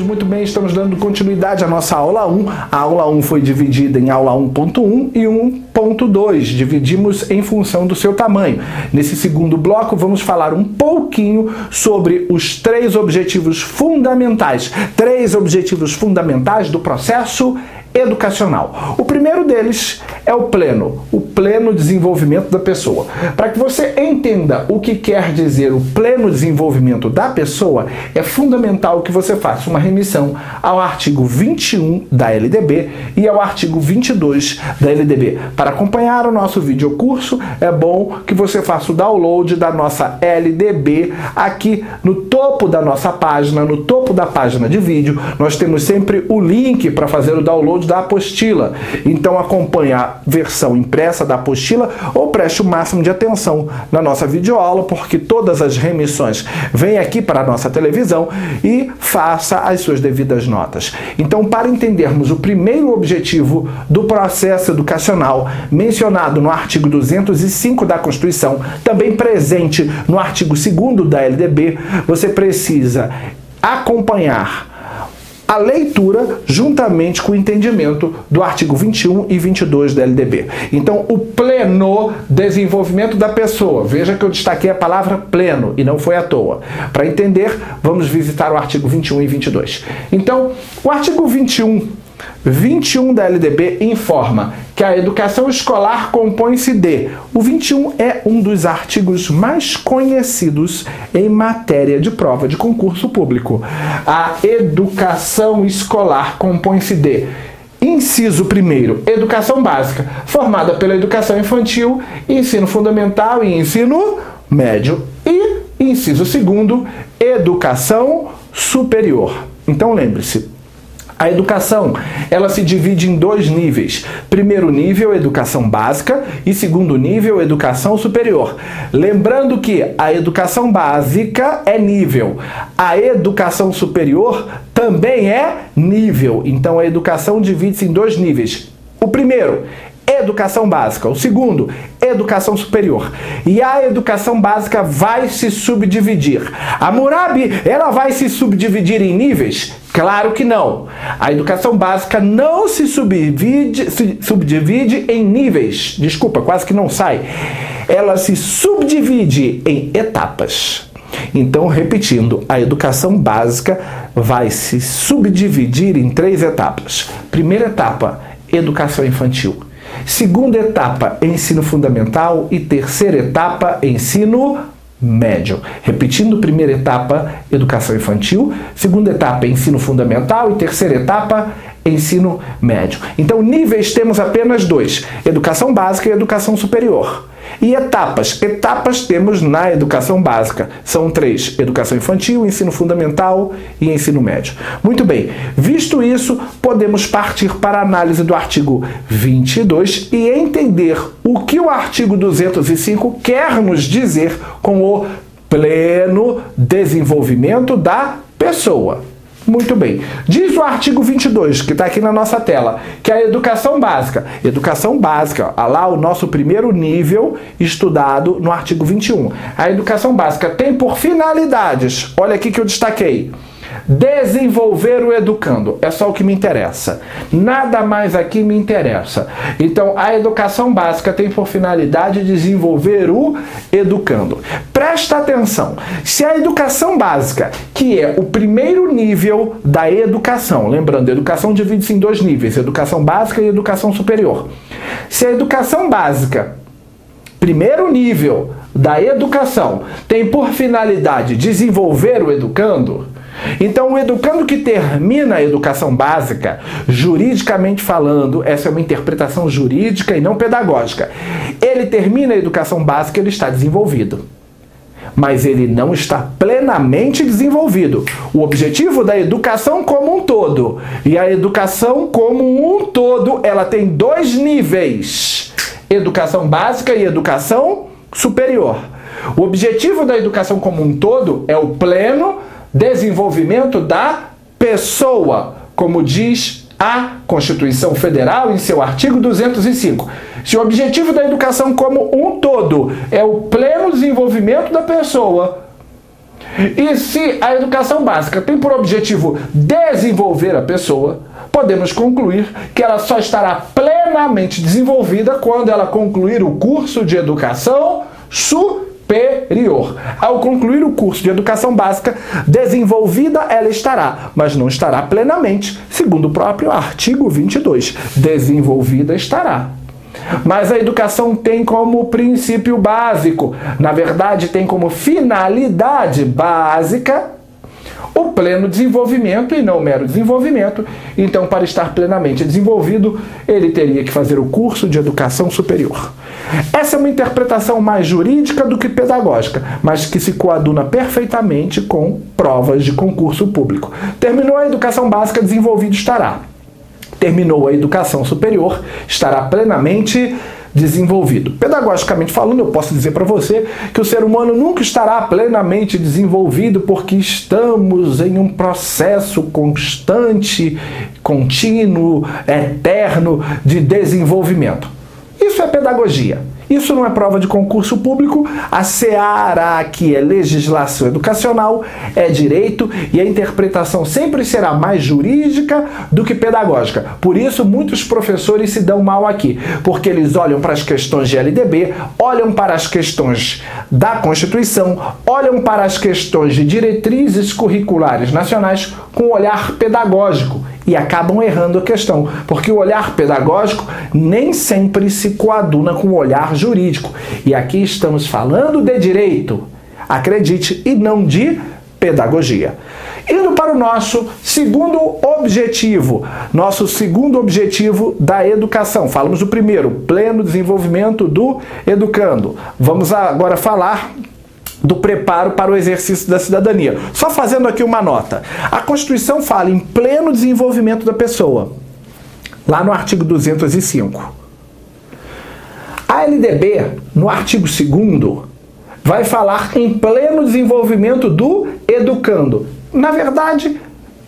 Muito bem, estamos dando continuidade à nossa aula 1. A aula 1 foi dividida em aula 1.1 e 1.2. Dividimos em função do seu tamanho. Nesse segundo bloco, vamos falar um pouquinho sobre os três objetivos fundamentais. Três objetivos fundamentais do processo educacional. O primeiro deles é o pleno desenvolvimento da pessoa. Para que você entenda o que quer dizer o pleno desenvolvimento da pessoa, é fundamental que você faça uma remissão ao artigo 21 da LDB e ao artigo 22 da LDB. Para acompanhar o nosso videocurso, é bom que você faça o download da nossa LDB aqui no topo da nossa página, no topo da página de vídeo. Nós temos sempre o link para fazer o download da apostila. Então acompanhe a versão impressa da apostila ou preste o máximo de atenção na nossa videoaula, porque todas as remissões vêm aqui para a nossa televisão e faça as suas devidas notas. Então, para entendermos o primeiro objetivo do processo educacional mencionado no artigo 205 da Constituição, também presente no artigo 2º da LDB, você precisa acompanhar a leitura juntamente com o entendimento do artigo 21 e 22 da LDB. Então, o pleno desenvolvimento da pessoa. Veja que eu destaquei a palavra pleno e não foi à toa. Para entender, vamos visitar o artigo 21 e 22. Então, o artigo 21 da LDB informa que a educação escolar compõe-se de... O 21 é um dos artigos mais conhecidos em matéria de prova de concurso público. A educação escolar compõe-se de... Inciso 1º, educação básica, formada pela educação infantil, ensino fundamental e ensino médio. E inciso 2º, educação superior. Então lembre-se, a educação, ela se divide em dois níveis. Primeiro nível, educação básica, e segundo nível, educação superior. Lembrando que a educação básica é nível, a educação superior também é nível. Então a educação divide-se em dois níveis. O primeiro, educação básica. O segundo, educação superior. E a educação básica vai se subdividir. A Murabi, ela vai se subdividir em níveis? Claro que não. A educação básica não se subdivide em níveis. Desculpa, quase que não sai. Ela se subdivide em etapas. Então, repetindo, a educação básica vai se subdividir em 3 etapas. Primeira etapa, educação infantil. Segunda etapa, ensino fundamental. E terceira etapa, ensino médio. Repetindo, primeira etapa, educação infantil. Segunda etapa, ensino fundamental. E terceira etapa, ensino médio. Então, níveis temos apenas 2. Educação básica e educação superior. E etapas temos na educação básica. São 3. Educação infantil, ensino fundamental e ensino médio. Muito bem. Visto isso, podemos partir para a análise do artigo 22 e entender o que o artigo 205 quer nos dizer com o pleno desenvolvimento da pessoa. Muito bem. Diz o artigo 22, que está aqui na nossa tela, que a educação básica, lá o nosso primeiro nível estudado no artigo 21. A educação básica tem por finalidades, olha aqui que eu destaquei, desenvolver o educando. É só o que me interessa. Nada mais aqui me interessa. Então, a educação básica tem por finalidade desenvolver o educando. Presta atenção. Se a educação básica, que é o primeiro nível da educação, lembrando, a educação divide-se em 2 níveis, educação básica e educação superior. Se a educação básica, primeiro nível da educação, tem por finalidade desenvolver o educando, então o educando que termina a educação básica, juridicamente falando, essa é uma interpretação jurídica e não pedagógica, ele termina a educação básica, ele está desenvolvido. Mas ele não está plenamente desenvolvido. O objetivo da educação como um todo, e a educação como um todo, ela tem 2 níveis, educação básica e educação superior. O objetivo da educação como um todo é o pleno desenvolvimento da pessoa, como diz a Constituição Federal em seu artigo 205. Se o objetivo da educação como um todo é o pleno desenvolvimento da pessoa, E se a educação básica tem por objetivo desenvolver a pessoa, podemos concluir que ela só estará plenamente desenvolvida quando ela concluir o curso de educação superior. Ao concluir o curso de educação básica, desenvolvida ela estará, mas não estará plenamente, segundo o próprio artigo 22. Desenvolvida estará. Mas a educação tem como princípio básico, na verdade tem como finalidade básica, o pleno desenvolvimento e não o mero desenvolvimento. Então, para estar plenamente desenvolvido, ele teria que fazer o curso de educação superior. Essa é uma interpretação mais jurídica do que pedagógica, mas que se coaduna perfeitamente com provas de concurso público. Terminou a educação básica, desenvolvido estará. Terminou a educação superior, estará plenamente desenvolvido. Pedagogicamente falando, eu posso dizer para você que o ser humano nunca estará plenamente desenvolvido porque estamos em um processo constante, contínuo, eterno de desenvolvimento. Isso é pedagogia. Isso não é prova de concurso público. A seara aqui é legislação educacional, é direito, e a interpretação sempre será mais jurídica do que pedagógica. Por isso, muitos professores se dão mal aqui, porque eles olham para as questões de LDB, olham para as questões da Constituição, olham para as questões de diretrizes curriculares nacionais com olhar pedagógico e acabam errando a questão, porque o olhar pedagógico nem sempre se coaduna com o olhar jurídico. E aqui estamos falando de direito, acredite, e não de pedagogia. Indo para o nosso segundo objetivo da educação. Falamos do primeiro, pleno desenvolvimento do educando. Vamos agora falar do preparo para o exercício da cidadania. Só fazendo aqui uma nota. A Constituição fala em pleno desenvolvimento da pessoa, lá no artigo 205. A LDB, no artigo 2º, vai falar em pleno desenvolvimento do educando. Na verdade,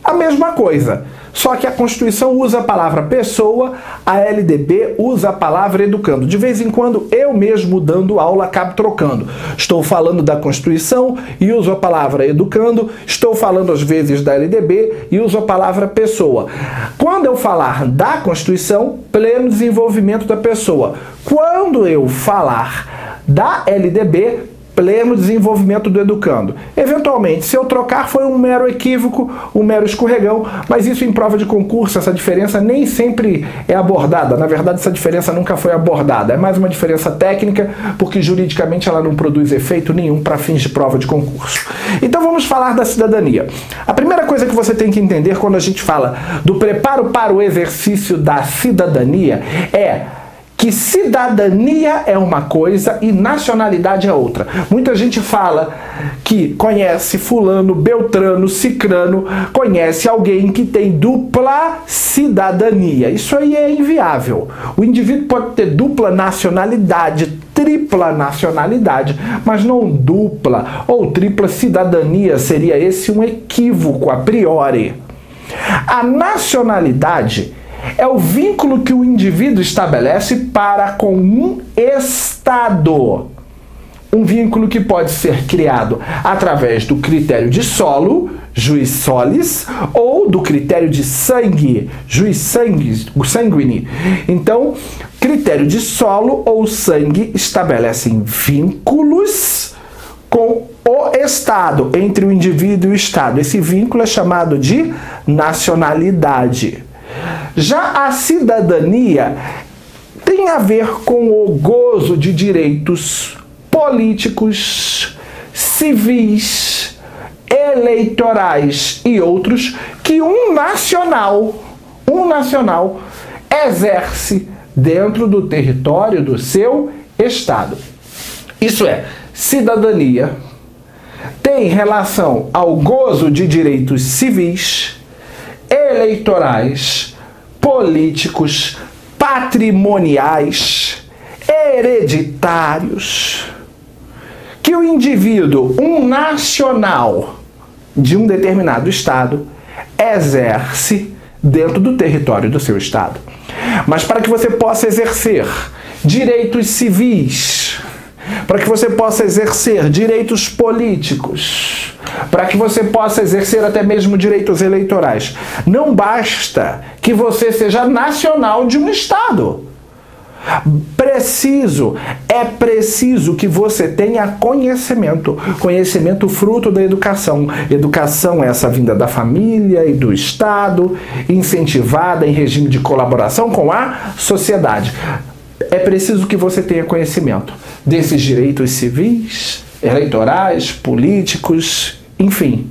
a mesma coisa. Só que a Constituição usa a palavra pessoa, a LDB usa a palavra educando. De vez em quando, eu mesmo dando aula acabo trocando. Estou falando da Constituição e uso a palavra educando, estou falando às vezes da LDB e uso a palavra pessoa. Quando eu falar da Constituição, pleno desenvolvimento da pessoa. Quando eu falar da LDB, pleno desenvolvimento do educando. Eventualmente, se eu trocar, foi um mero equívoco, um mero escorregão, mas isso em prova de concurso, essa diferença nem sempre é abordada. Na verdade, essa diferença nunca foi abordada. É mais uma diferença técnica, porque juridicamente ela não produz efeito nenhum para fins de prova de concurso. Então vamos falar da cidadania. A primeira coisa que você tem que entender quando a gente fala do preparo para o exercício da cidadania é que cidadania é uma coisa e nacionalidade é outra. Muita gente fala que conhece fulano, beltrano, cicrano, conhece alguém que tem dupla cidadania. Isso aí é inviável. O indivíduo pode ter dupla nacionalidade, tripla nacionalidade, mas não dupla ou tripla cidadania. Seria esse um equívoco a priori. A nacionalidade é o vínculo que o indivíduo estabelece para com um Estado. Um vínculo que pode ser criado através do critério de solo, jus solis, ou do critério de sangue, jus sanguine. Então, critério de solo ou sangue estabelecem vínculos com o Estado, entre o indivíduo e o Estado. Esse vínculo é chamado de nacionalidade. Já a cidadania tem a ver com o gozo de direitos políticos, civis, eleitorais e outros que um nacional exerce dentro do território do seu Estado. Isso é, cidadania tem relação ao gozo de direitos civis, eleitorais, políticos, patrimoniais, hereditários, que o indivíduo, um nacional de um determinado estado, exerce dentro do território do seu estado. Mas para que você possa exercer direitos civis, para que você possa exercer direitos políticos, para que você possa exercer até mesmo direitos eleitorais. Não basta que você seja nacional de um estado. É preciso que você tenha conhecimento fruto da educação. Educação é essa vinda da família e do Estado, incentivada em regime de colaboração com a sociedade. É preciso que você tenha conhecimento desses direitos civis, eleitorais, políticos, enfim.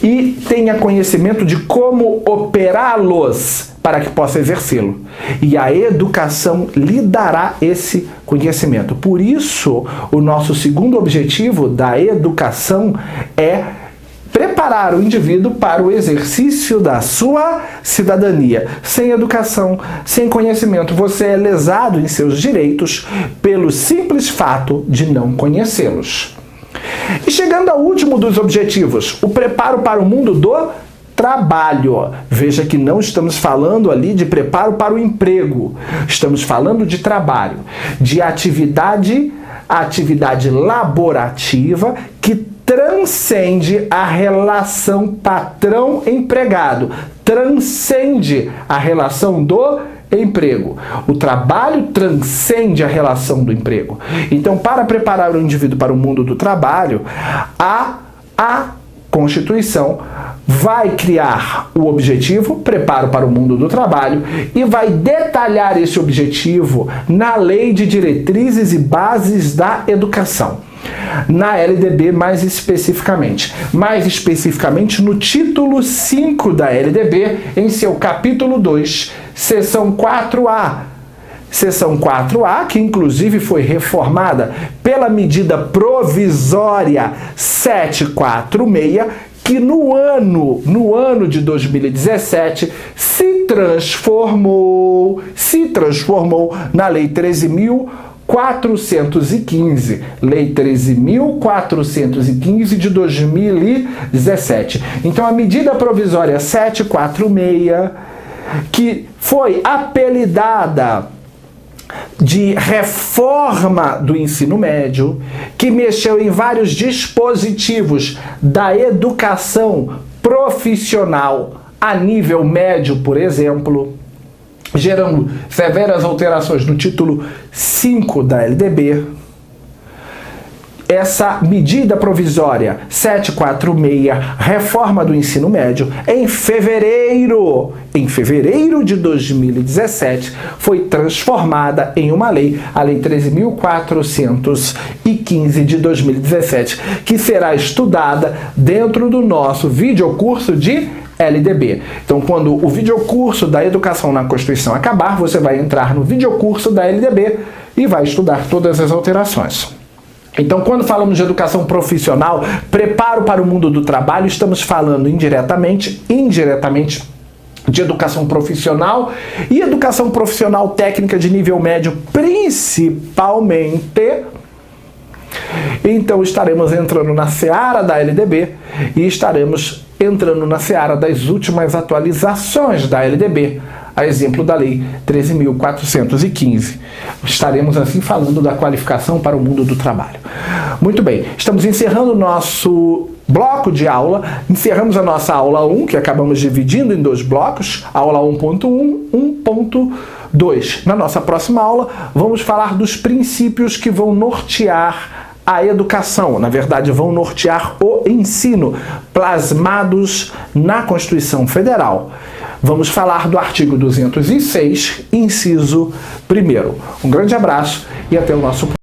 E tenha conhecimento de como operá-los para que possa exercê-lo. E a educação lhe dará esse conhecimento. Por isso, o nosso segundo objetivo da educação é preparar o indivíduo para o exercício da sua cidadania. Sem educação, sem conhecimento, você é lesado em seus direitos pelo simples fato de não conhecê-los. E chegando ao último dos objetivos, o preparo para o mundo do trabalho. Veja que não estamos falando ali de preparo para o emprego. Estamos falando de trabalho, de atividade laborativa que transcende a relação patrão-empregado, transcende a relação do emprego. O trabalho transcende a relação do emprego. Então, para preparar o indivíduo para o mundo do trabalho, a Constituição vai criar o objetivo, preparo para o mundo do trabalho, e vai detalhar esse objetivo na Lei de Diretrizes e Bases da Educação. Na LDB, mais especificamente no título 5 da LDB, em seu capítulo 2, seção 4A. Seção 4A, que inclusive foi reformada pela medida provisória 746, que no ano de 2017 se transformou na Lei 13.415, Lei 13.415 de 2017. Então, a medida provisória 746, que foi apelidada de reforma do ensino médio, que mexeu em vários dispositivos da educação profissional a nível médio, por exemplo, gerando severas alterações no título 5 da LDB. Essa medida provisória 746, reforma do ensino médio, em fevereiro de 2017, foi transformada em uma lei, a Lei 13.415 de 2017, que será estudada dentro do nosso videocurso de LDB. Então, quando o videocurso da Educação na Constituição acabar, você vai entrar no videocurso da LDB e vai estudar todas as alterações. Então, quando falamos de educação profissional, preparo para o mundo do trabalho, estamos falando indiretamente de educação profissional e educação profissional técnica de nível médio, principalmente. Então, estaremos entrando na seara da LDB e estaremos entrando na seara das últimas atualizações da LDB, a exemplo da Lei 13.415. Estaremos assim falando da qualificação para o mundo do trabalho. Muito bem, estamos encerrando o nosso bloco de aula, encerramos a nossa aula 1, que acabamos dividindo em dois blocos, aula 1.1, 1.2. Na nossa próxima aula, vamos falar dos princípios que vão nortear a educação, na verdade, vão nortear o ensino, plasmados na Constituição Federal. Vamos falar do artigo 206, inciso 1º. Um grande abraço e até o nosso próximo.